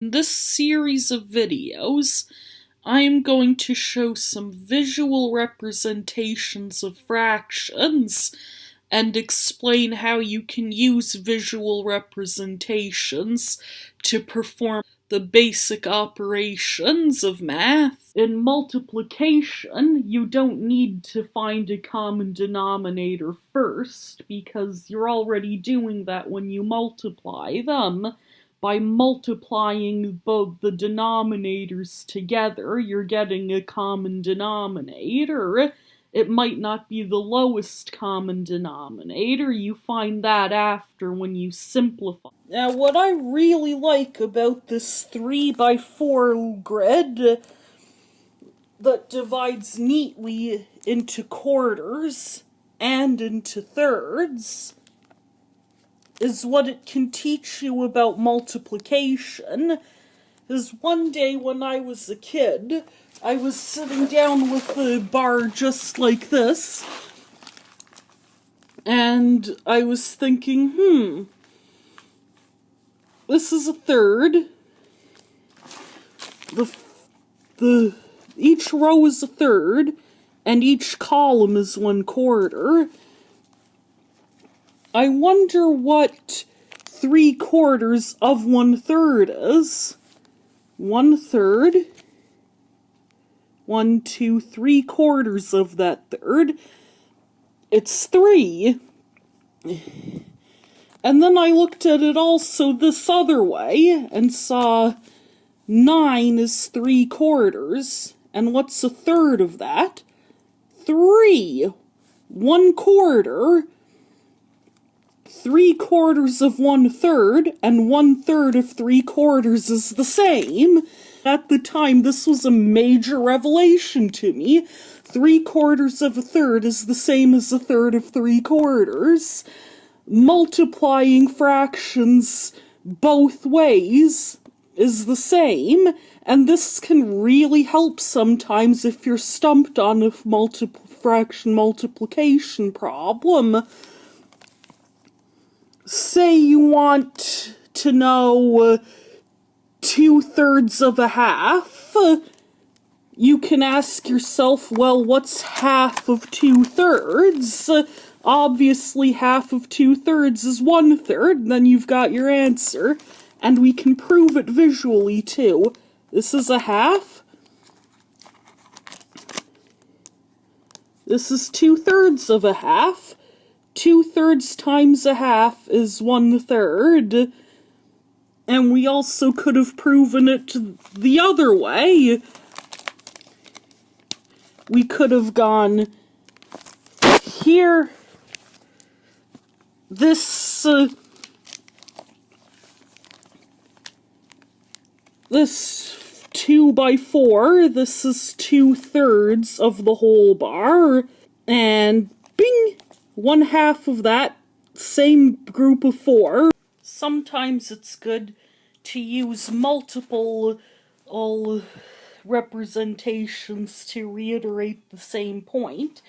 In this series of videos, I am going to show some visual representations of fractions and explain how you can use visual representations to perform the basic operations of math. In multiplication, you don't need to find a common denominator first because you're already doing that when you multiply them. By multiplying both the denominators together, you're getting a common denominator. It might not be the lowest common denominator. You find that after when you simplify. Now, what I really like about this 3x4 grid that divides neatly into quarters and into thirds is what it can teach you about multiplication. Is one day when I was a kid, I was sitting down with a bar just like this, and I was thinking, this is a third. Each row is a third, and each column is 1/4. I wonder what 3/4 of 1/3 is. 1/3. 1, 2, 3/4 of that third. It's 3. And then I looked at it also this other way and saw 9 is 3/4. And what's a third of that? 3. 1/4. 3/4 of 1/3 and 1/3 of 3/4 is the same. At the time, this was a major revelation to me. 3/4 of a third is the same as a third of 3/4. Multiplying fractions both ways is the same, and this can really help sometimes if you're stumped on a fraction multiplication problem. Say you want to know 2/3 of a half. You can ask yourself, well, what's half of 2/3? Obviously, half of 2/3 is 1/3, then you've got your answer. And we can prove it visually, too. This is a half. This is 2/3 of a half. 2/3 times a half is 1/3. And we also could have proven it the other way. We could have gone here. This 2x4, this is 2/3 of the whole bar, and bing, 1/2 of that, same group of 4. Sometimes it's good to use multiple representations to reiterate the same point.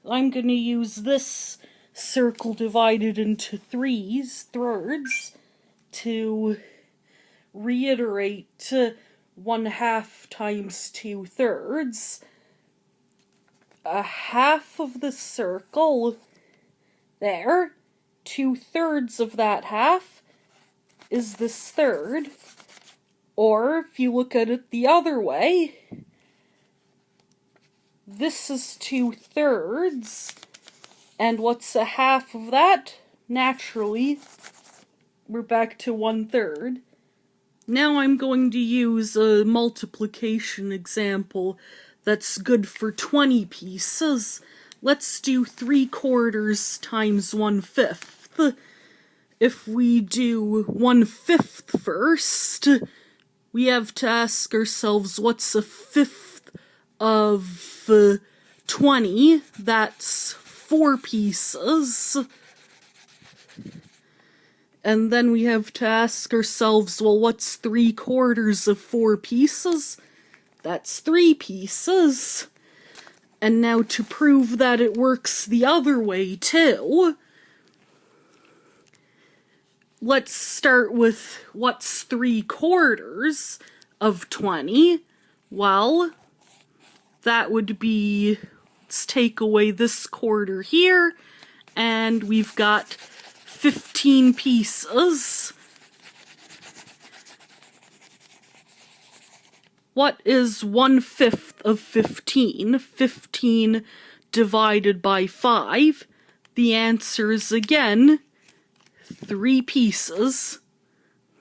I'm going to use this circle divided into thirds to reiterate 1/2 times 2/3. A half of the circle there, 2/3 of that half is this third. Or if you look at it the other way, this is 2/3. And what's a half of that? Naturally, we're back to 1/3. Now I'm going to use a multiplication example that's good for 20 pieces. Let's do 3/4 times 1/5. If we do 1/5 first, we have to ask ourselves, what's a fifth of 20? That's 4 pieces. And then we have to ask ourselves, well, what's 3/4 of 4 pieces? That's 3 pieces. And now to prove that it works the other way too, let's start with what's 3/4 of 20. Well, that would be, let's take away this quarter here, and we've got 15 pieces. What is 1/5 of 15? 15 divided by 5. The answer is again 3 pieces.